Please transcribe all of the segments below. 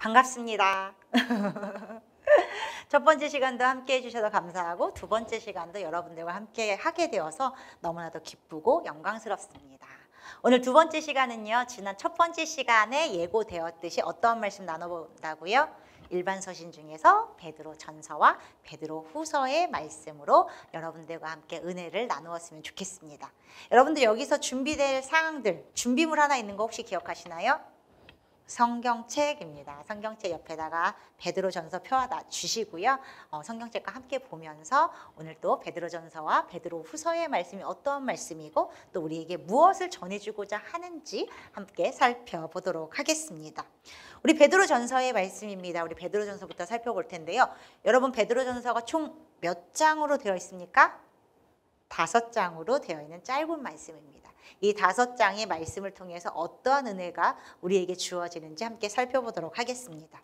반갑습니다. 첫 번째 시간도 함께 해주셔서 감사하고 두 번째 시간도 여러분들과 함께 하게 되어서 너무나도 기쁘고 영광스럽습니다. 오늘 두 번째 시간은요, 지난 첫 번째 시간에 예고되었듯이 어떠한 말씀 나눠본다고요? 일반 서신 중에서 베드로 전서와 베드로 후서의 말씀으로 여러분들과 함께 은혜를 나누었으면 좋겠습니다. 여러분들 여기서 준비될 사항들, 준비물 하나 있는 거 혹시 기억하시나요? 성경책입니다. 성경책 옆에다가 베드로전서 펴다 주시고요. 성경책과 함께 보면서 오늘 또 베드로전서와 베드로 후서의 말씀이 어떠한 말씀이고 또 우리에게 무엇을 전해주고자 하는지 함께 살펴보도록 하겠습니다. 우리 베드로전서의 말씀입니다. 우리 베드로전서부터 살펴볼 텐데요. 여러분 베드로전서가 총 몇 장으로 되어 있습니까? 5장으로 되어 있는 짧은 말씀입니다. 이 5장의 말씀을 통해서 어떠한 은혜가 우리에게 주어지는지 함께 살펴보도록 하겠습니다.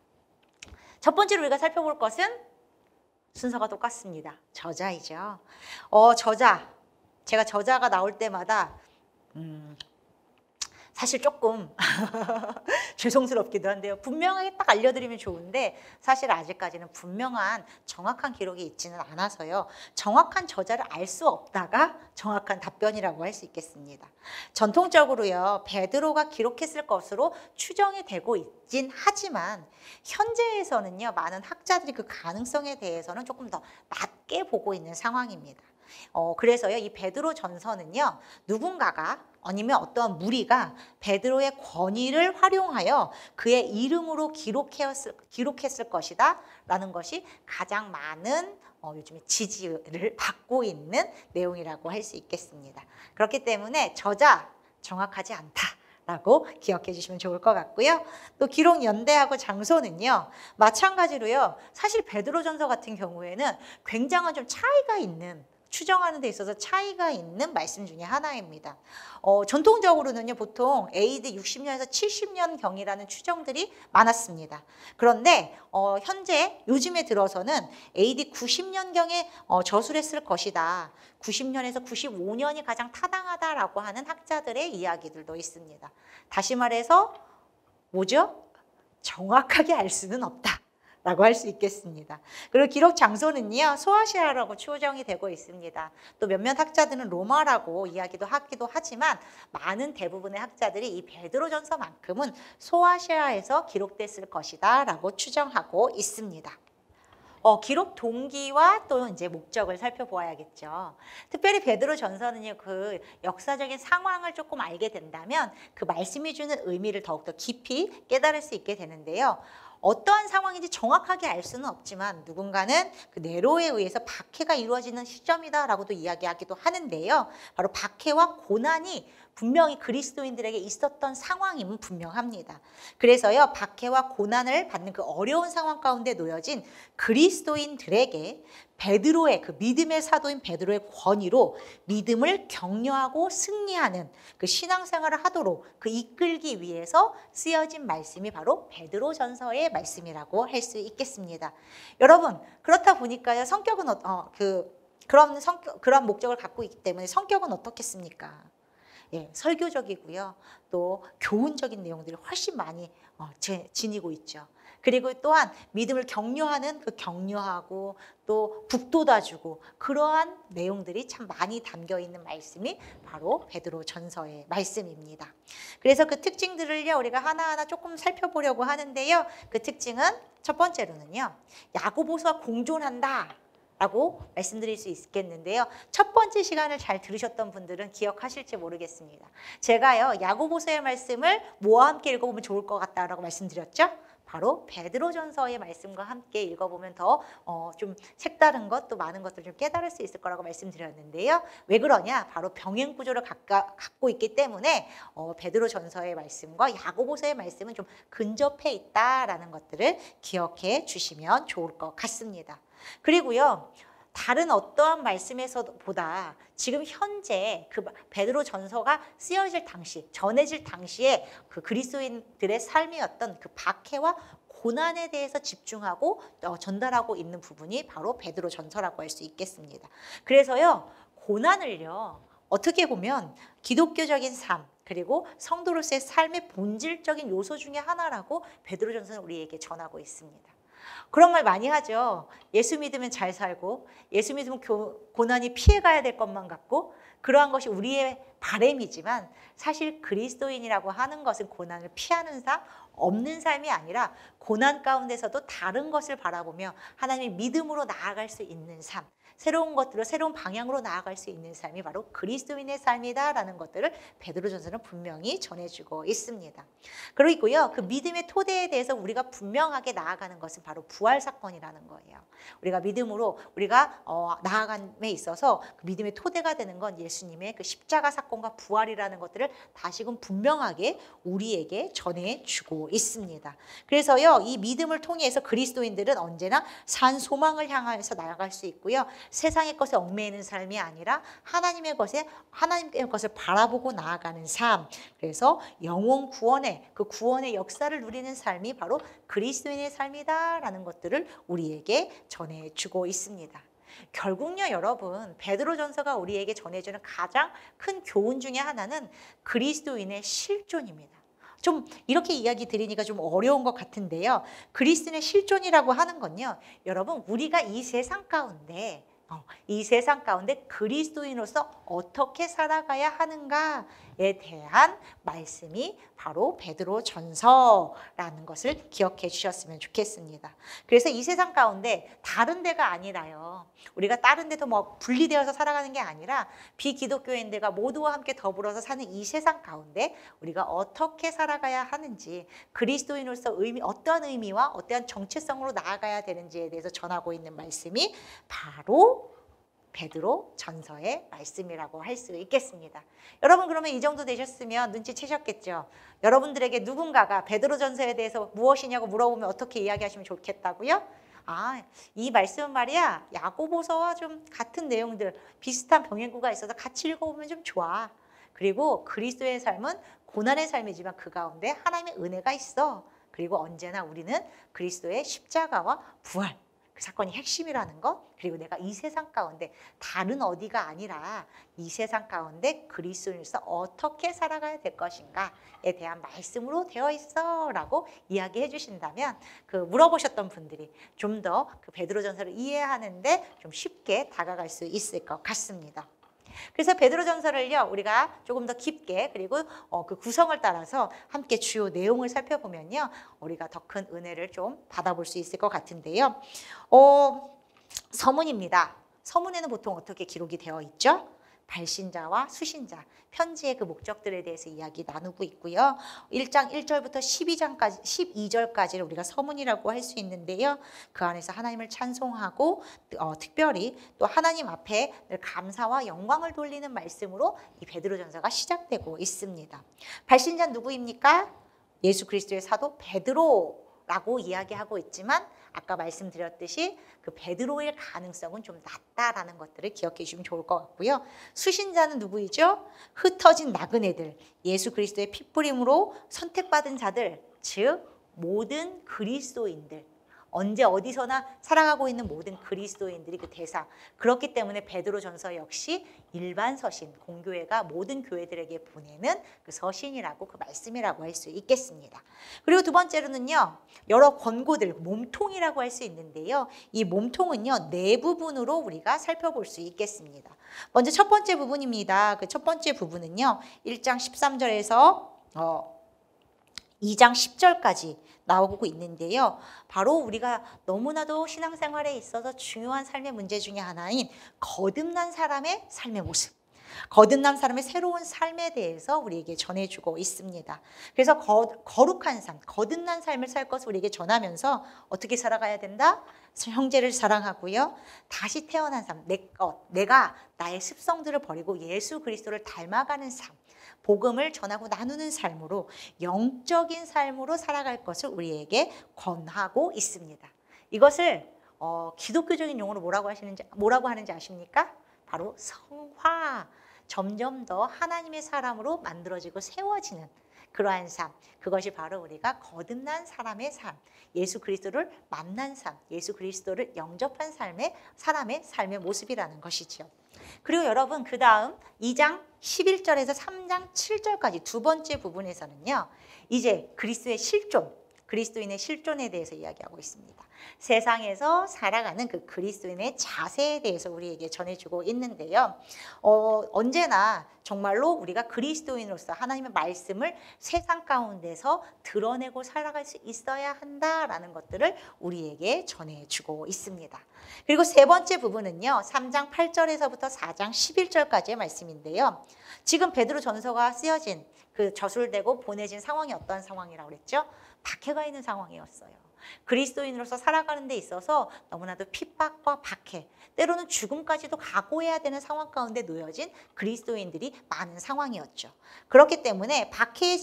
첫 번째로 우리가 살펴볼 것은 순서가 똑같습니다. 저자이죠. 저자. 제가 저자가 나올 때마다 사실 조금 죄송스럽기도 한데요. 분명하게 딱 알려드리면 좋은데 사실 아직까지는 분명한 정확한 기록이 있지는 않아서요. 정확한 저자를 알 수 없다가 정확한 답변이라고 할 수 있겠습니다. 전통적으로요. 베드로가 기록했을 것으로 추정이 되고 있긴 하지만 현재에서는요. 많은 학자들이 그 가능성에 대해서는 조금 더 낮게 보고 있는 상황입니다. 그래서요. 이 베드로 전서는요. 누군가가 아니면 어떠한 무리가 베드로의 권위를 활용하여 그의 이름으로 기록했을 것이다 라는 것이 가장 많은 요즘에 지지를 받고 있는 내용이라고 할 수 있겠습니다. 그렇기 때문에 저자 정확하지 않다라고 기억해 주시면 좋을 것 같고요. 또 기록 연대하고 장소는요. 마찬가지로요. 사실 베드로전서 같은 경우에는 굉장한 좀 차이가 있는 추정하는 데 있어서 차이가 있는 말씀 중에 하나입니다. 전통적으로는요, 보통 AD 60년에서 70년경이라는 추정들이 많았습니다. 그런데 현재 요즘에 들어서는 AD 90년경에 저술했을 것이다. 90년에서 95년이 가장 타당하다라고 하는 학자들의 이야기들도 있습니다. 다시 말해서 뭐죠? 정확하게 알 수는 없다. 라고 할 수 있겠습니다. 그리고 기록 장소는요. 소아시아라고 추정이 되고 있습니다. 또 몇몇 학자들은 로마라고 이야기도 하기도 하지만 많은 대부분의 학자들이 이 베드로전서만큼은 소아시아에서 기록됐을 것이다 라고 추정하고 있습니다. 기록 동기와 또 이제 목적을 살펴보아야겠죠. 특별히 베드로전서는요, 그 역사적인 상황을 조금 알게 된다면 그 말씀이 주는 의미를 더욱더 깊이 깨달을 수 있게 되는데요. 어떠한 상황인지 정확하게 알 수는 없지만 누군가는 그 네로에 의해서 박해가 이루어지는 시점이다라고도 이야기하기도 하는데요. 바로 박해와 고난이 분명히 그리스도인들에게 있었던 상황임은 분명합니다. 그래서요, 박해와 고난을 받는 그 어려운 상황 가운데 놓여진 그리스도인들에게 베드로의 그 믿음의 사도인 베드로의 권위로 믿음을 격려하고 승리하는 그 신앙생활을 하도록 그 이끌기 위해서 쓰여진 말씀이 바로 베드로전서의 말씀이라고 할 수 있겠습니다. 여러분, 그렇다 보니까요, 성격은 그런 목적을 갖고 있기 때문에 성격은 어떻겠습니까? 예, 설교적이고요. 또 교훈적인 내용들이 훨씬 많이 지니고 있죠. 그리고 또한 믿음을 격려하는 그 격려하고 또 북돋아주고 그러한 내용들이 참 많이 담겨 있는 말씀이 바로 베드로 전서의 말씀입니다. 그래서 그 특징들을요 우리가 하나하나 조금 살펴보려고 하는데요. 그 특징은 첫 번째로는요. 야고보서와 공존한다. 라고 말씀드릴 수 있겠는데요. 첫 번째 시간을 잘 들으셨던 분들은 기억하실지 모르겠습니다. 제가요 야고보서의 말씀을 뭐와 함께 읽어보면 좋을 것 같다라고 말씀드렸죠. 바로 베드로전서의 말씀과 함께 읽어보면 더 좀 색다른 것 또 많은 것들을 좀 깨달을 수 있을 거라고 말씀드렸는데요. 왜 그러냐? 바로 병행 구조를 갖고 있기 때문에 베드로전서의 말씀과 야고보서의 말씀은 좀 근접해 있다라는 것들을 기억해 주시면 좋을 것 같습니다. 그리고요. 다른 어떠한 말씀에서보다 지금 현재 그 베드로 전서가 쓰여질 당시, 전해질 당시에 그 그리스도인들의 삶이었던 그 박해와 고난에 대해서 집중하고 전달하고 있는 부분이 바로 베드로 전서라고 할 수 있겠습니다. 그래서요, 고난을요, 어떻게 보면 기독교적인 삶, 그리고 성도로서의 삶의 본질적인 요소 중에 하나라고 베드로전서는 우리에게 전하고 있습니다. 그런 말 많이 하죠. 예수 믿으면 잘 살고 예수 믿으면 고난이 피해가야 될 것만 같고 그러한 것이 우리의 바람이지만 사실 그리스도인이라고 하는 것은 고난을 피하는 삶, 없는 삶이 아니라 고난 가운데서도 다른 것을 바라보며 하나님의 믿음으로 나아갈 수 있는 삶, 새로운 것들로 새로운 방향으로 나아갈 수 있는 삶이 바로 그리스도인의 삶이다라는 것들을 베드로전서는 분명히 전해주고 있습니다. 그리고요, 그 믿음의 토대에 대해서 우리가 분명하게 나아가는 것은 바로 부활 사건이라는 거예요. 우리가 믿음으로 우리가 나아감에 있어서 그 믿음의 토대가 되는 건 예수님의 그 십자가 사건과 부활이라는 것들을 다시금 분명하게 우리에게 전해주고 있습니다. 그래서요, 이 믿음을 통해서 그리스도인들은 언제나 산 소망을 향해서 나아갈 수 있고요. 세상의 것에 얽매이는 삶이 아니라 하나님의 것을 바라보고 나아가는 삶. 그래서 영원 구원의 그 구원의 역사를 누리는 삶이 바로 그리스도인의 삶이다라는 것들을 우리에게 전해주고 있습니다. 결국요, 여러분, 베드로전서가 우리에게 전해주는 가장 큰 교훈 중에 하나는 그리스도인의 실존입니다. 좀 이렇게 이야기 드리니까 좀 어려운 것 같은데요. 그리스도인의 실존이라고 하는 건요, 여러분, 우리가 이 세상 가운데 그리스도인으로서 어떻게 살아가야 하는가에 대한 말씀이 바로 베드로전서라는 것을 기억해 주셨으면 좋겠습니다. 그래서 이 세상 가운데 다른 데가 아니라요, 우리가 다른 데도 뭐 분리되어서 살아가는 게 아니라 비기독교인들과 모두와 함께 더불어서 사는 이 세상 가운데 우리가 어떻게 살아가야 하는지, 그리스도인으로서 어떠한 의미와 어떠한 정체성으로 나아가야 되는지에 대해서 전하고 있는 말씀이 바로 베드로전서의 말씀이라고 할 수 있겠습니다. 여러분, 그러면 이 정도 되셨으면 눈치채셨겠죠? 여러분들에게 누군가가 베드로전서에 대해서 무엇이냐고 물어보면 어떻게 이야기하시면 좋겠다고요? 이 말씀은 말이야, 야고보서와 좀 같은 내용들, 비슷한 병행구가 있어서 같이 읽어보면 좀 좋아. 그리고 그리스도의 삶은 고난의 삶이지만 그 가운데 하나님의 은혜가 있어. 그리고 언제나 우리는 그리스도의 십자가와 부활, 그 사건이 핵심이라는 것, 그리고 내가 이 세상 가운데 다른 어디가 아니라 이 세상 가운데 그리스도인으로서 어떻게 살아가야 될 것인가에 대한 말씀으로 되어 있어 라고 이야기해 주신다면 그 물어보셨던 분들이 좀 더 그 베드로전서를 이해하는데 좀 쉽게 다가갈 수 있을 것 같습니다. 그래서 베드로전서를요, 우리가 조금 더 깊게 그리고 그 구성을 따라서 함께 주요 내용을 살펴보면요, 우리가 더 큰 은혜를 좀 받아볼 수 있을 것 같은데요. 서문입니다. 서문에는 보통 어떻게 기록이 되어 있죠? 발신자와 수신자, 편지의 그 목적들에 대해서 이야기 나누고 있고요. 1장 1절부터 12절까지를 우리가 서문이라고 할 수 있는데요. 그 안에서 하나님을 찬송하고 특별히 또 하나님 앞에 늘 감사와 영광을 돌리는 말씀으로 이 베드로전서가 시작되고 있습니다. 발신자는 누구입니까? 예수 그리스도의 사도 베드로라고 이야기하고 있지만 아까 말씀드렸듯이 그 베드로일 가능성은 좀 낮다라는 것들을 기억해 주시면 좋을 것 같고요. 수신자는 누구이죠? 흩어진 나그네들, 예수 그리스도의 핏부림으로 선택받은 자들, 즉 모든 그리스도인들, 언제 어디서나 살아가고 있는 모든 그리스도인들이 그 대상. 그렇기 때문에 베드로전서 역시 일반 서신, 공교회가 모든 교회들에게 보내는 그 서신이라고, 그 말씀이라고 할 수 있겠습니다. 그리고 두 번째로는요, 여러 권고들, 몸통이라고 할 수 있는데요. 이 몸통은요, 네 부분으로 우리가 살펴볼 수 있겠습니다. 먼저 첫 번째 부분입니다. 그 첫 번째 부분은요, 1장 13절에서 2장 10절까지 나오고 있는데요. 바로 우리가 너무나도 신앙생활에 있어서 중요한 삶의 문제 중에 하나인 거듭난 사람의 삶의 모습, 거듭난 사람의 새로운 삶에 대해서 우리에게 전해주고 있습니다. 그래서 거룩한 삶, 거듭난 삶을 살 것을 우리에게 전하면서 어떻게 살아가야 된다? 형제를 사랑하고요. 다시 태어난 삶, 내가 나의 습성들을 버리고 예수 그리스도를 닮아가는 삶, 복음을 전하고 나누는 삶으로, 영적인 삶으로 살아갈 것을 우리에게 권하고 있습니다. 이것을 기독교적인 용어로 뭐라고 하는지 아십니까? 바로 성화. 점점 더 하나님의 사람으로 만들어지고 세워지는 그러한 삶, 그것이 바로 우리가 거듭난 사람의 삶, 예수 그리스도를 만난 삶, 예수 그리스도를 영접한 사람의 삶의 모습이라는 것이죠. 그리고 여러분, 그 다음 2장 11절에서 3장 7절까지 두 번째 부분에서는요. 이제 그리스도의 실존, 그리스도인의 실존에 대해서 이야기하고 있습니다. 세상에서 살아가는 그 그리스도인의 자세에 대해서 우리에게 전해주고 있는데요. 언제나 정말로 우리가 그리스도인으로서 하나님의 말씀을 세상 가운데서 드러내고 살아갈 수 있어야 한다라는 것들을 우리에게 전해주고 있습니다. 그리고 세 번째 부분은요. 3장 8절에서부터 4장 11절까지의 말씀인데요. 지금 베드로 전서가 쓰여진 그 저술되고 보내진 상황이 어떤 상황이라고 그랬죠? 박해가 있는 상황이었어요. 그리스도인으로서 살아가는 데 있어서 너무나도 핍박과 박해, 때로는 죽음까지도 각오해야 되는 상황 가운데 놓여진 그리스도인들이 많은 상황이었죠. 그렇기 때문에 박해에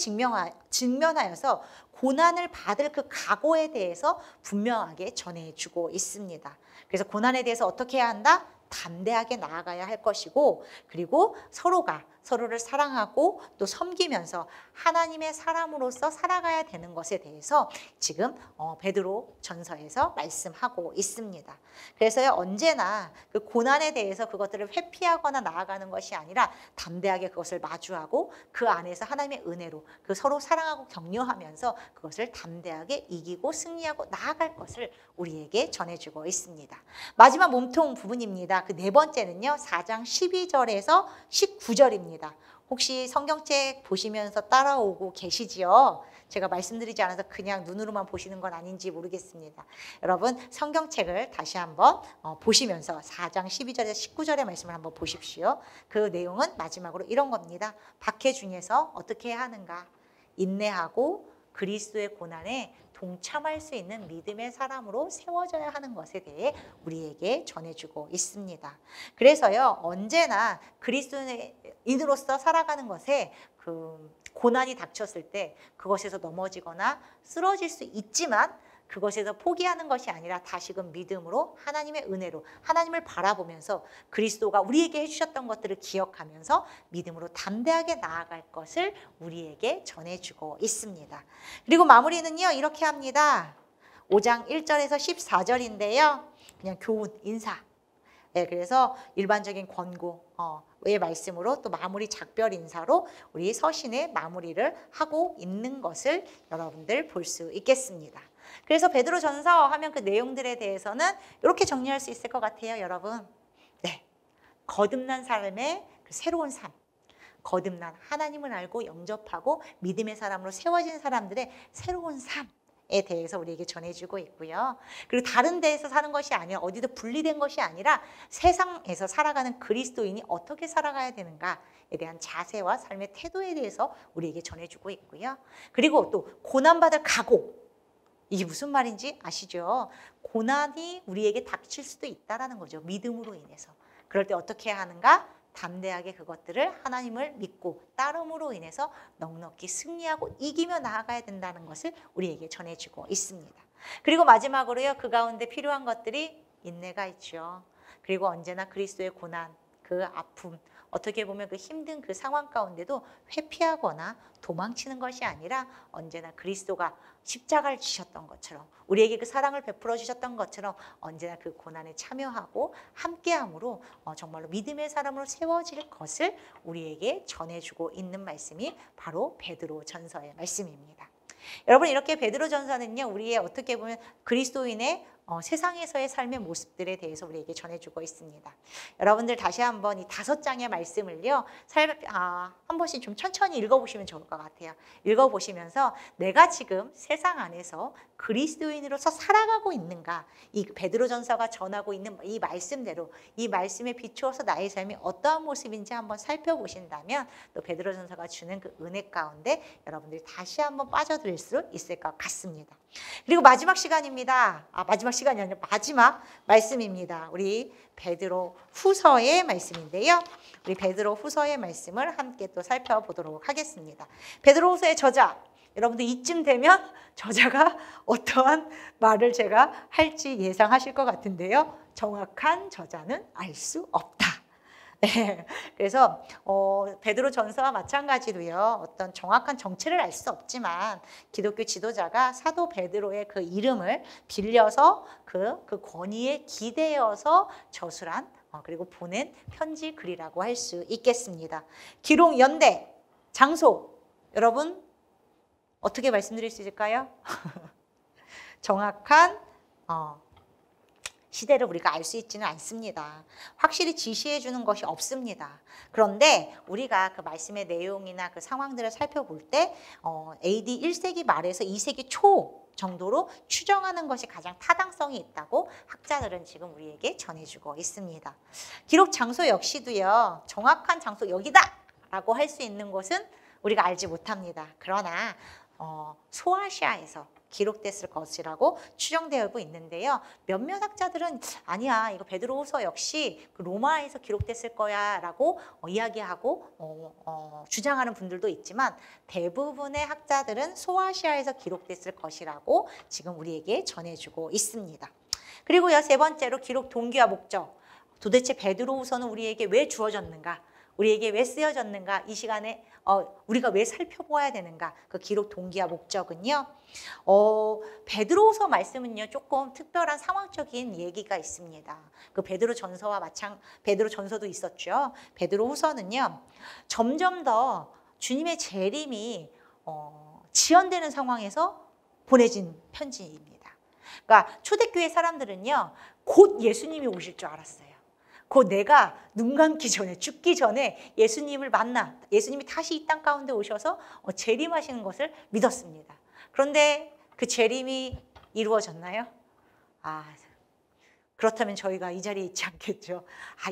직면하여서 고난을 받을 그 각오에 대해서 분명하게 전해주고 있습니다. 그래서 고난에 대해서 어떻게 해야 한다? 담대하게 나아가야 할 것이고, 그리고 서로가 서로를 사랑하고 또 섬기면서 하나님의 사람으로서 살아가야 되는 것에 대해서 지금 베드로 전서에서 말씀하고 있습니다. 그래서요, 언제나 그 고난에 대해서 그것들을 회피하거나 나아가는 것이 아니라 담대하게 그것을 마주하고 그 안에서 하나님의 은혜로 그 서로 사랑하고 격려하면서 그것을 담대하게 이기고 승리하고 나아갈 것을 우리에게 전해주고 있습니다. 마지막 몸통 부분입니다. 그 네 번째는요, 4장 12절에서 19절입니다. 혹시 성경책 보시면서 따라오고 계시지요? 제가 말씀드리지 않아서 그냥 눈으로만 보시는 건 아닌지 모르겠습니다. 여러분 성경책을 다시 한번 보시면서 4장 12절에서 19절의 말씀을 한번 보십시오. 그 내용은 마지막으로 이런 겁니다. 박해 중에서 어떻게 해야 하는가? 인내하고 그리스도의 고난에 동참할 수 있는 믿음의 사람으로 세워져야 하는 것에 대해 우리에게 전해주고 있습니다. 그래서요, 언제나 그리스도인으로서 살아가는 것에 그 고난이 닥쳤을 때 그것에서 넘어지거나 쓰러질 수 있지만 그것에서 포기하는 것이 아니라 다시금 믿음으로 하나님의 은혜로 하나님을 바라보면서 그리스도가 우리에게 해주셨던 것들을 기억하면서 믿음으로 담대하게 나아갈 것을 우리에게 전해주고 있습니다. 그리고 마무리는요, 이렇게 합니다. 5장 1절에서 14절인데요. 그냥 교훈, 인사. 네, 그래서 일반적인 권고의 말씀으로 또 마무리 작별 인사로 우리 서신의 마무리를 하고 있는 것을 여러분들 볼 수 있겠습니다. 그래서 베드로 전서 하면 그 내용들에 대해서는 이렇게 정리할 수 있을 것 같아요, 여러분. 네, 거듭난 삶의 그 새로운 삶, 거듭난 하나님을 알고 영접하고 믿음의 사람으로 세워진 사람들의 새로운 삶에 대해서 우리에게 전해주고 있고요. 그리고 다른 데에서 사는 것이 아니라 어디도 분리된 것이 아니라 세상에서 살아가는 그리스도인이 어떻게 살아가야 되는가에 대한 자세와 삶의 태도에 대해서 우리에게 전해주고 있고요. 그리고 또 고난받을 각오, 이게 무슨 말인지 아시죠? 고난이 우리에게 닥칠 수도 있다는 거죠. 믿음으로 인해서. 그럴 때 어떻게 해야 하는가? 담대하게 그것들을 하나님을 믿고 따름으로 인해서 넉넉히 승리하고 이기며 나아가야 된다는 것을 우리에게 전해주고 있습니다. 그리고 마지막으로요, 그 가운데 필요한 것들이 인내가 있죠. 그리고 언제나 그리스도의 고난, 그 아픔, 어떻게 보면 그 힘든 그 상황 가운데도 회피하거나 도망치는 것이 아니라 언제나 그리스도가 십자가를 지셨던 것처럼 우리에게 그 사랑을 베풀어 주셨던 것처럼 언제나 그 고난에 참여하고 함께함으로 정말로 믿음의 사람으로 세워질 것을 우리에게 전해주고 있는 말씀이 바로 베드로 전서의 말씀입니다. 여러분, 이렇게 베드로 전서는요, 우리의 어떻게 보면 그리스도인의 세상에서의 삶의 모습들에 대해서 우리에게 전해주고 있습니다. 여러분들 다시 한번 이 5장의 말씀을요, 한 번씩 좀 천천히 읽어보시면 좋을 것 같아요. 읽어보시면서 내가 지금 세상 안에서 그리스도인으로서 살아가고 있는가, 이 베드로 전서가 전하고 있는 이 말씀대로 이 말씀에 비추어서 나의 삶이 어떠한 모습인지 한번 살펴보신다면 또 베드로 전서가 주는 그 은혜 가운데 여러분들이 다시 한번 빠져들 수 있을 것 같습니다. 그리고 마지막 시간입니다. 마지막 시간이 아니라 마지막 말씀입니다. 우리 베드로 후서의 말씀인데요. 우리 베드로 후서의 말씀을 함께 또 살펴보도록 하겠습니다. 베드로 후서의 저자, 여러분들 이쯤 되면 저자가 어떠한 말을 제가 할지 예상하실 것 같은데요. 정확한 저자는 알 수 없다. 네, 그래서 베드로 전서와 마찬가지로요, 어떤 정확한 정체를 알 수 없지만 기독교 지도자가 사도 베드로의 그 이름을 빌려서 그 권위에 기대어서 저술한 그리고 보낸 편지 글이라고 할 수 있겠습니다. 기록 연대, 장소, 여러분 어떻게 말씀드릴 수 있을까요? 정확한 시대를 우리가 알 수 있지는 않습니다. 확실히 지시해 주는 것이 없습니다. 그런데 우리가 그 말씀의 내용이나 그 상황들을 살펴볼 때 AD 1세기 말에서 2세기 초 정도로 추정하는 것이 가장 타당성이 있다고 학자들은 지금 우리에게 전해주고 있습니다. 기록 장소 역시도요. 정확한 장소 여기다! 라고 할 수 있는 곳은 우리가 알지 못합니다. 그러나 소아시아에서 기록됐을 것이라고 추정되고 있는데요. 몇몇 학자들은 아니야, 이거 베드로후서 역시 그 로마에서 기록됐을 거야 라고 이야기하고 주장하는 분들도 있지만 대부분의 학자들은 소아시아에서 기록됐을 것이라고 지금 우리에게 전해주고 있습니다. 그리고요, 세 번째로 기록 동기와 목적. 도대체 베드로후서는 우리에게 왜 주어졌는가? 우리에게 왜 쓰여졌는가? 이 시간에 우리가 왜 살펴보아야 되는가? 그 기록 동기와 목적은요. 베드로후서 말씀은요. 조금 특별한 상황적인 얘기가 있습니다. 그 베드로 전서도 있었죠. 베드로후서는요. 점점 더 주님의 재림이 지연되는 상황에서 보내진 편지입니다. 그러니까 초대교회 사람들은요. 곧 예수님이 오실 줄 알았어요. 곧 내가 눈 감기 전에 죽기 전에 예수님을 만나 예수님이 다시 이 땅 가운데 오셔서 재림하시는 것을 믿었습니다. 그런데 그 재림이 이루어졌나요? 그렇다면 저희가 이 자리에 있지 않겠죠.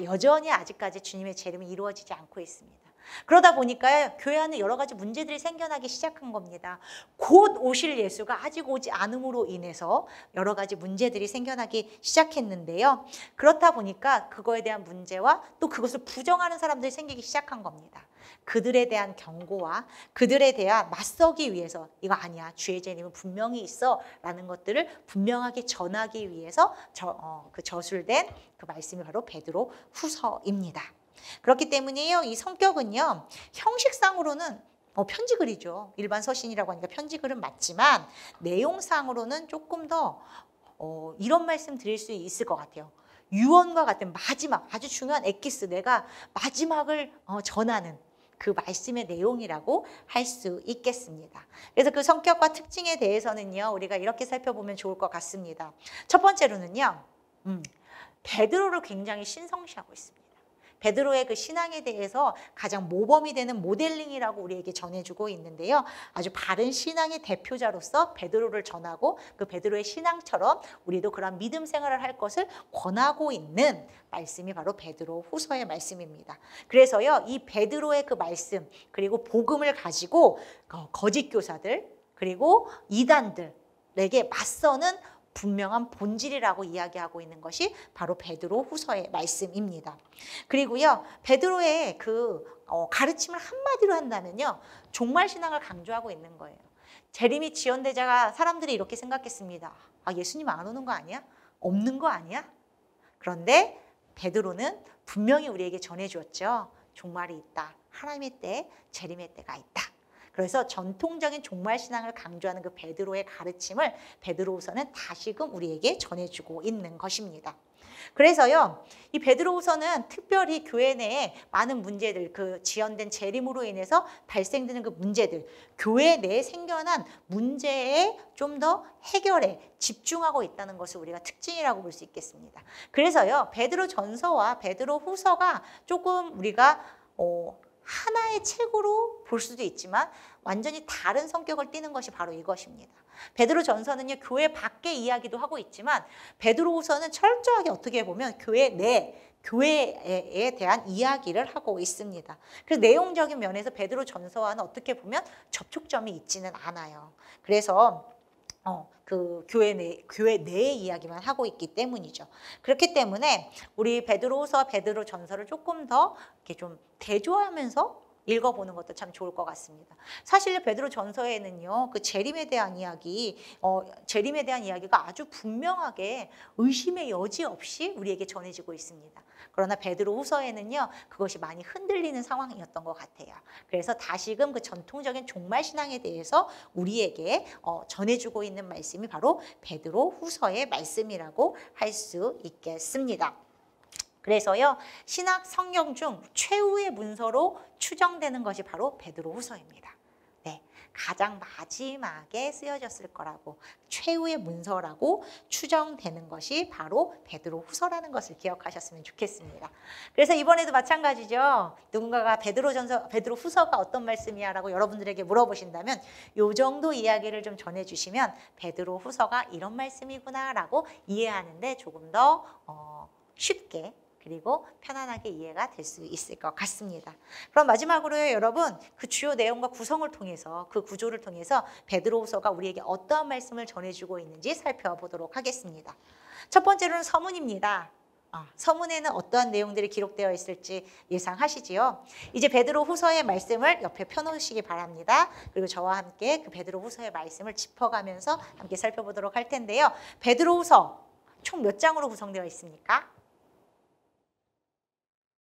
여전히 아직까지 주님의 재림이 이루어지지 않고 있습니다. 그러다 보니까 교회 안에 여러 가지 문제들이 생겨나기 시작한 겁니다. 곧 오실 예수가 아직 오지 않음으로 인해서 여러 가지 문제들이 생겨나기 시작했는데요. 그렇다 보니까 그거에 대한 문제와 또 그것을 부정하는 사람들이 생기기 시작한 겁니다. 그들에 대한 경고와 그들에 대한 맞서기 위해서 이거 아니야, 주의 재림은 분명히 있어 라는 것들을 분명하게 전하기 위해서 저술된 그 말씀이 바로 베드로 후서입니다. 그렇기 때문에요. 이 성격은요. 형식상으로는 편지글이죠. 일반 서신이라고 하니까 편지글은 맞지만 내용상으로는 조금 더 이런 말씀 드릴 수 있을 것 같아요. 유언과 같은 마지막 아주 중요한 엑기스 내가 마지막을 전하는 그 말씀의 내용이라고 할 수 있겠습니다. 그래서 그 성격과 특징에 대해서는요. 우리가 이렇게 살펴보면 좋을 것 같습니다. 첫 번째로는요. 베드로를 굉장히 신성시하고 있습니다. 베드로의 그 신앙에 대해서 가장 모범이 되는 모델링이라고 우리에게 전해주고 있는데요. 아주 바른 신앙의 대표자로서 베드로를 전하고 그 베드로의 신앙처럼 우리도 그런 믿음 생활을 할 것을 권하고 있는 말씀이 바로 베드로 후서의 말씀입니다. 그래서요, 이 베드로의 그 말씀 그리고 복음을 가지고 거짓 교사들 그리고 이단들에게 맞서는 분명한 본질이라고 이야기하고 있는 것이 바로 베드로 후서의 말씀입니다. 그리고요, 베드로의 그 가르침을 한마디로 한다면요, 종말 신앙을 강조하고 있는 거예요. 재림이 지연되자가 사람들이 이렇게 생각했습니다. 예수님 안 오는 거 아니야? 없는 거 아니야? 그런데 베드로는 분명히 우리에게 전해주었죠. 종말이 있다. 하나님의 때, 재림의 때가 있다. 그래서 전통적인 종말신앙을 강조하는 그 베드로의 가르침을 베드로후서는 다시금 우리에게 전해주고 있는 것입니다. 그래서요, 이 베드로후서는 특별히 교회 내에 많은 문제들, 그 지연된 재림으로 인해서 발생되는 그 문제들, 교회 내에 생겨난 문제에 좀 더 해결에 집중하고 있다는 것을 우리가 특징이라고 볼 수 있겠습니다. 그래서요, 베드로 전서와 베드로 후서가 조금 우리가 하나의 책으로 볼 수도 있지만 완전히 다른 성격을 띠는 것이 바로 이것입니다. 베드로 전서는요, 교회 밖의 이야기도 하고 있지만 베드로후서는 철저하게 어떻게 보면 교회 내, 교회에 대한 이야기를 하고 있습니다. 그래서 내용적인 면에서 베드로 전서와는 어떻게 보면 접촉점이 있지는 않아요. 그래서 그 교회 내의 이야기만 하고 있기 때문이죠. 그렇기 때문에 우리 베드로후서, 베드로 전서를 조금 더 이렇게 좀 대조하면서 읽어보는 것도 참 좋을 것 같습니다. 사실 베드로 전서에는요, 그 재림에 대한 이야기가 아주 분명하게 의심의 여지 없이 우리에게 전해지고 있습니다. 그러나 베드로 후서에는요, 그것이 많이 흔들리는 상황이었던 것 같아요. 그래서 다시금 그 전통적인 종말신앙에 대해서 우리에게 전해주고 있는 말씀이 바로 베드로 후서의 말씀이라고 할 수 있겠습니다. 그래서요, 신약 성경 중 최후의 문서로 추정되는 것이 바로 베드로후서입니다. 네, 가장 마지막에 쓰여졌을 거라고, 최후의 문서라고 추정되는 것이 바로 베드로후서라는 것을 기억하셨으면 좋겠습니다. 그래서 이번에도 마찬가지죠. 누군가가 베드로후서가 어떤 말씀이야라고 여러분들에게 물어보신다면 요 정도 이야기를 좀 전해주시면 베드로후서가 이런 말씀이구나라고 이해하는데 조금 더 쉽게 그리고 편안하게 이해가 될 수 있을 것 같습니다. 그럼 마지막으로요, 여러분, 그 주요 내용과 구성을 통해서, 그 구조를 통해서 베드로후서가 우리에게 어떠한 말씀을 전해주고 있는지 살펴보도록 하겠습니다. 첫 번째로는 서문입니다. 서문에는 어떠한 내용들이 기록되어 있을지 예상하시지요. 이제 베드로후서의 말씀을 옆에 펴놓으시기 바랍니다. 그리고 저와 함께 그 베드로후서의 말씀을 짚어가면서 함께 살펴보도록 할 텐데요. 베드로후서 총 몇 장으로 구성되어 있습니까?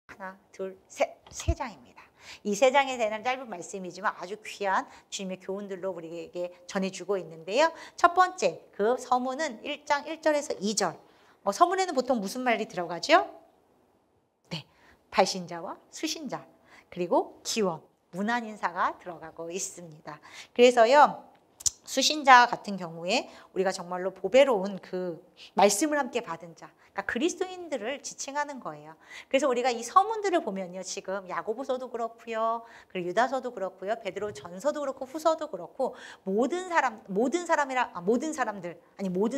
하나, 둘, 셋, 세 장입니다. 이 세 장에 대한 짧은 말씀이지만 아주 귀한 주님의 교훈들로 우리에게 전해주고 있는데요. 첫 번째, 그 서문은 1장 1절에서 2절. 서문에는 보통 무슨 말이 들어가죠? 네, 발신자와 수신자, 그리고 기원, 문안인사가 들어가고 있습니다. 그래서요, 수신자 같은 경우에 우리가 정말로 보배로운 그 말씀을 함께 받은 자, 그러니까 그리스도인들을 지칭하는 거예요. 그래서 우리가 이 서문들을 보면요, 지금 야고보서도 그렇고요, 그리고 유다서도 그렇고요, 베드로 전서도 그렇고 후서도 그렇고 모든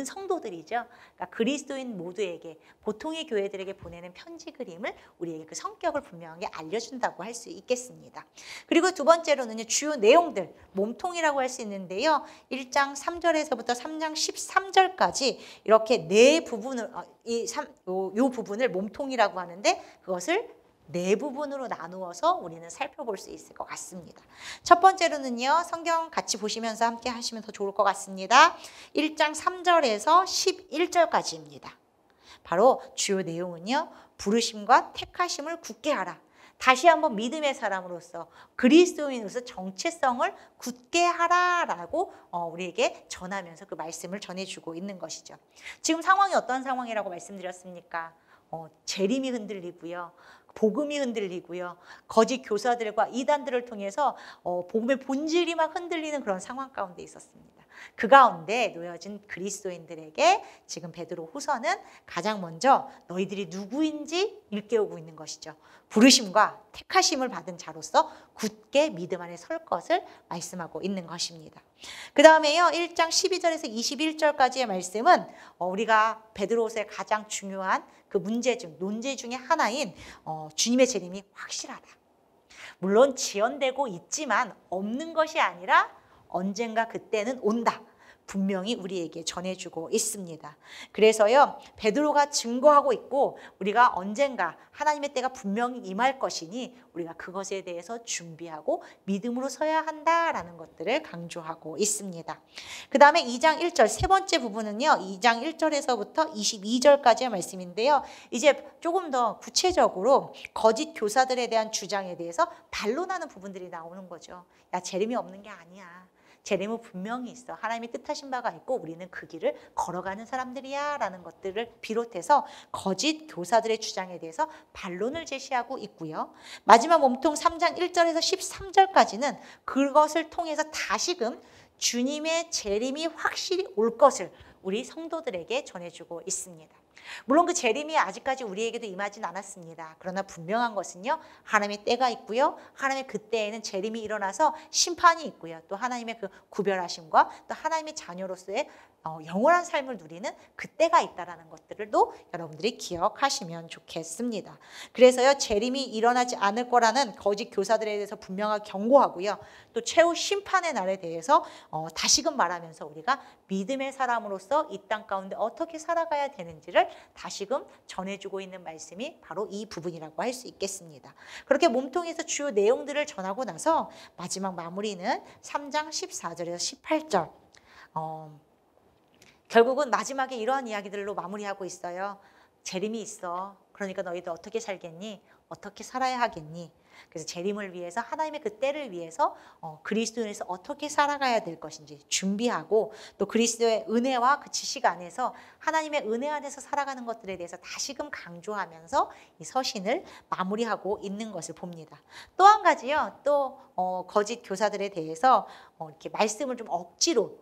성도들이죠. 그러니까 그리스도인 모두에게, 보통의 교회들에게 보내는 편지 그림을 우리에게 그 성격을 분명하게 알려준다고 할 수 있겠습니다. 그리고 두 번째로는요, 주요 내용들, 몸통이라고 할 수 있는데요. 1장 3절에서부터 3장 13절까지 이렇게 네 부분을, 요 부분을 몸통이라고 하는데 그것을 네 부분으로 나누어서 우리는 살펴볼 수 있을 것 같습니다. 첫 번째로는요, 성경 같이 보시면서 함께 하시면 더 좋을 것 같습니다. 1장 3절에서 11절까지입니다. 바로 주요 내용은요, 부르심과 택하심을 굳게 하라. 다시 한번 믿음의 사람으로서, 그리스도인으로서 정체성을 굳게 하라라고 우리에게 전하면서 그 말씀을 전해주고 있는 것이죠. 지금 상황이 어떤 상황이라고 말씀드렸습니까? 재림이 흔들리고요, 복음이 흔들리고요, 거짓 교사들과 이단들을 통해서 복음의 본질이 막 흔들리는 그런 상황 가운데 있었습니다. 그 가운데 놓여진 그리스도인들에게 지금 베드로후서는 가장 먼저 너희들이 누구인지 일깨우고 있는 것이죠. 부르심과 택하심을 받은 자로서 굳게 믿음 안에 설 것을 말씀하고 있는 것입니다. 그 다음에요, 1장 12절에서 21절까지의 말씀은 우리가 베드로후서의 가장 중요한 그 논제 중에 하나인 주님의 재림이 확실하다. 물론 지연되고 있지만 없는 것이 아니라 언젠가 그때는 온다. 분명히 우리에게 전해주고 있습니다. 그래서요, 베드로가 증거하고 있고 우리가 언젠가 하나님의 때가 분명히 임할 것이니 우리가 그것에 대해서 준비하고 믿음으로 서야 한다라는 것들을 강조하고 있습니다. 그 다음에 2장 1절 세 번째 부분은요, 2장 1절에서부터 22절까지의 말씀인데요. 이제 조금 더 구체적으로 거짓 교사들에 대한 주장에 대해서 반론하는 부분들이 나오는 거죠. 야, 재림이 없는 게 아니야. 재림은 분명히 있어. 하나님이 뜻하신 바가 있고 우리는 그 길을 걸어가는 사람들이야 라는 것들을 비롯해서 거짓 교사들의 주장에 대해서 반론을 제시하고 있고요. 마지막 몸통 3장 1절에서 13절까지는 그것을 통해서 다시금 주님의 재림이 확실히 올 것을 우리 성도들에게 전해주고 있습니다. 물론 그 재림이 아직까지 우리에게도 임하진 않았습니다. 그러나 분명한 것은요, 하나님의 때가 있고요, 하나님의 그때에는 재림이 일어나서 심판이 있고요, 또 하나님의 그 구별하심과 또 하나님의 자녀로서의 영원한 삶을 누리는 그때가 있다는 것들도 여러분들이 기억하시면 좋겠습니다. 그래서요, 재림이 일어나지 않을 거라는 거짓 교사들에 대해서 분명하게 경고하고요, 또 최후 심판의 날에 대해서 다시금 말하면서 우리가 믿음의 사람으로서 이 땅 가운데 어떻게 살아가야 되는지를 다시금 전해주고 있는 말씀이 바로 이 부분이라고 할 수 있겠습니다. 그렇게 몸통에서 주요 내용들을 전하고 나서 마지막 마무리는 3장 14절에서 18절. 결국은 마지막에 이러한 이야기들로 마무리하고 있어요. 재림이 있어. 그러니까 너희들 어떻게 살겠니? 어떻게 살아야 하겠니? 그래서 재림을 위해서 하나님의 그 때를 위해서 그리스도인에서 어떻게 살아가야 될 것인지 준비하고 또 그리스도의 은혜와 그 지식 안에서 하나님의 은혜 안에서 살아가는 것들에 대해서 다시금 강조하면서 이 서신을 마무리하고 있는 것을 봅니다. 또 한 가지요. 또 거짓 교사들에 대해서 이렇게 말씀을 좀 억지로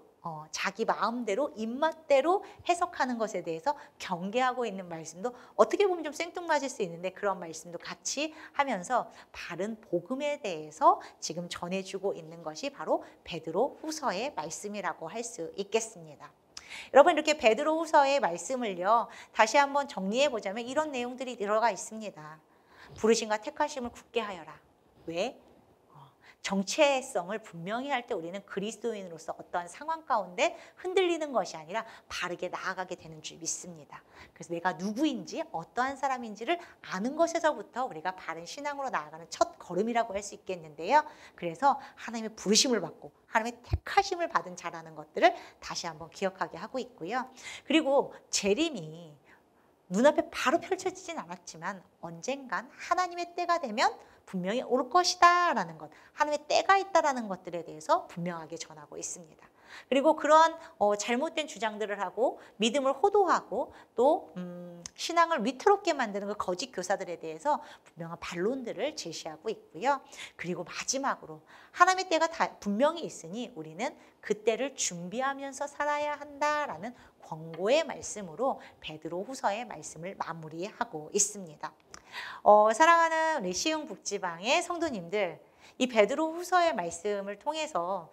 자기 마음대로 입맛대로 해석하는 것에 대해서 경계하고 있는 말씀도 어떻게 보면 좀 생뚱맞을 수 있는데 그런 말씀도 같이 하면서 바른 복음에 대해서 지금 전해주고 있는 것이 바로 베드로 후서의 말씀이라고 할 수 있겠습니다. 여러분 이렇게 베드로 후서의 말씀을요 다시 한번 정리해 보자면 이런 내용들이 들어가 있습니다. 부르심과 택하심을 굳게 하여라. 왜? 정체성을 분명히 할 때 우리는 그리스도인으로서 어떠한 상황 가운데 흔들리는 것이 아니라 바르게 나아가게 되는 줄 믿습니다. 그래서 내가 누구인지 어떠한 사람인지를 아는 것에서부터 우리가 바른 신앙으로 나아가는 첫 걸음이라고 할 수 있겠는데요. 그래서 하나님의 부르심을 받고 하나님의 택하심을 받은 자라는 것들을 다시 한번 기억하게 하고 있고요. 그리고 재림이 눈앞에 바로 펼쳐지진 않았지만 언젠간 하나님의 때가 되면 분명히 올 것이다 라는 것, 하나님의 때가 있다라는 것들에 대해서 분명하게 전하고 있습니다. 그리고 그러한 잘못된 주장들을 하고 믿음을 호도하고 또 신앙을 위태롭게 만드는 그 거짓 교사들에 대해서 분명한 반론들을 제시하고 있고요. 그리고 마지막으로 하나님의 때가 분명히 있으니 우리는 그 때를 준비하면서 살아야 한다라는 권고의 말씀으로 베드로 후서의 말씀을 마무리하고 있습니다. 사랑하는 우리 시흥북지방의 성도님들, 이 베드로 후서의 말씀을 통해서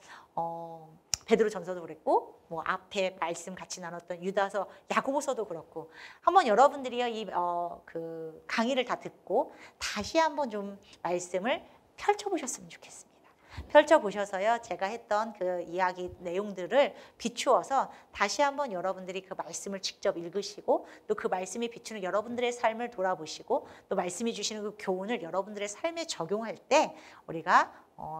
베드로 전서도 그랬고 뭐 앞에 말씀 같이 나눴던 유다서, 야고보서도 그렇고 한번 여러분들이요 그 강의를 다 듣고 다시 한번 좀 말씀을 펼쳐보셨으면 좋겠습니다. 펼쳐보셔서요 제가 했던 그 이야기 내용들을 비추어서 다시 한번 여러분들이 그 말씀을 직접 읽으시고 또 그 말씀이 비추는 여러분들의 삶을 돌아보시고 또 말씀이 주시는 그 교훈을 여러분들의 삶에 적용할 때 우리가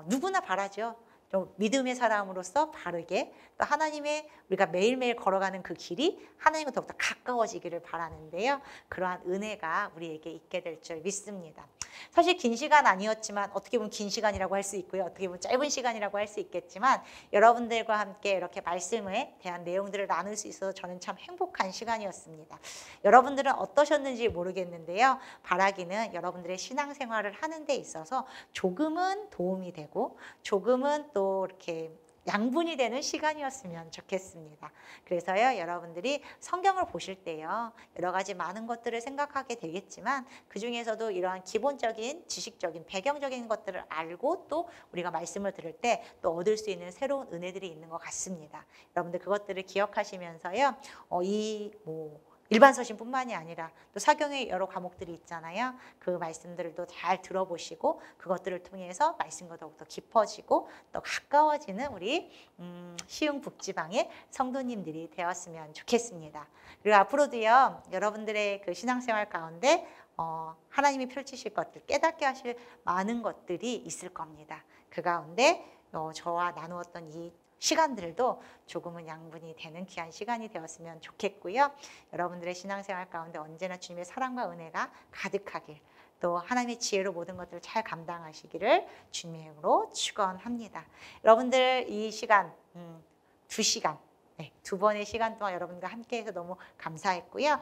누구나 바라죠. 좀 믿음의 사람으로서 바르게 또 하나님의 우리가 매일매일 걸어가는 그 길이 하나님과 더욱더 가까워지기를 바라는데요. 그러한 은혜가 우리에게 있게 될 줄 믿습니다. 사실 긴 시간 아니었지만 어떻게 보면 긴 시간이라고 할 수 있고요. 어떻게 보면 짧은 시간이라고 할 수 있겠지만 여러분들과 함께 이렇게 말씀에 대한 내용들을 나눌 수 있어서 저는 참 행복한 시간이었습니다. 여러분들은 어떠셨는지 모르겠는데요. 바라기는 여러분들의 신앙생활을 하는 데 있어서 조금은 도움이 되고 조금은 또 이렇게 양분이 되는 시간이었으면 좋겠습니다. 그래서요 여러분들이 성경을 보실 때요 여러 가지 많은 것들을 생각하게 되겠지만 그 중에서도 이러한 기본적인 지식적인 배경적인 것들을 알고 또 우리가 말씀을 들을 때 또 얻을 수 있는 새로운 은혜들이 있는 것 같습니다. 여러분들 그것들을 기억하시면서요 일반 서신뿐만이 아니라 또 사경의 여러 과목들이 있잖아요. 그 말씀들도 잘 들어보시고 그것들을 통해서 말씀과 더욱더 깊어지고 또 가까워지는 우리 시흥북지방의 성도님들이 되었으면 좋겠습니다. 그리고 앞으로도요 여러분들의 그 신앙생활 가운데 하나님이 펼치실 것들, 깨닫게 하실 많은 것들이 있을 겁니다. 그 가운데 저와 나누었던 이 시간들도 조금은 양분이 되는 귀한 시간이 되었으면 좋겠고요. 여러분들의 신앙생활 가운데 언제나 주님의 사랑과 은혜가 가득하길 또 하나님의 지혜로 모든 것들을 잘 감당하시기를 주님의 이름으로 축원합니다. 여러분들 이 시간 2시간 두 번의 시간 동안 여러분과 함께해서 너무 감사했고요.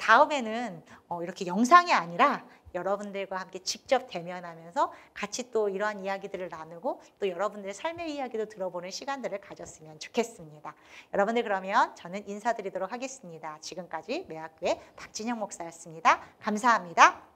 다음에는 이렇게 영상이 아니라 여러분들과 함께 직접 대면하면서 같이 또 이러한 이야기들을 나누고 또 여러분들의 삶의 이야기도 들어보는 시간들을 가졌으면 좋겠습니다. 여러분들 그러면 저는 인사드리도록 하겠습니다. 지금까지 매학교의 박진영 목사였습니다. 감사합니다.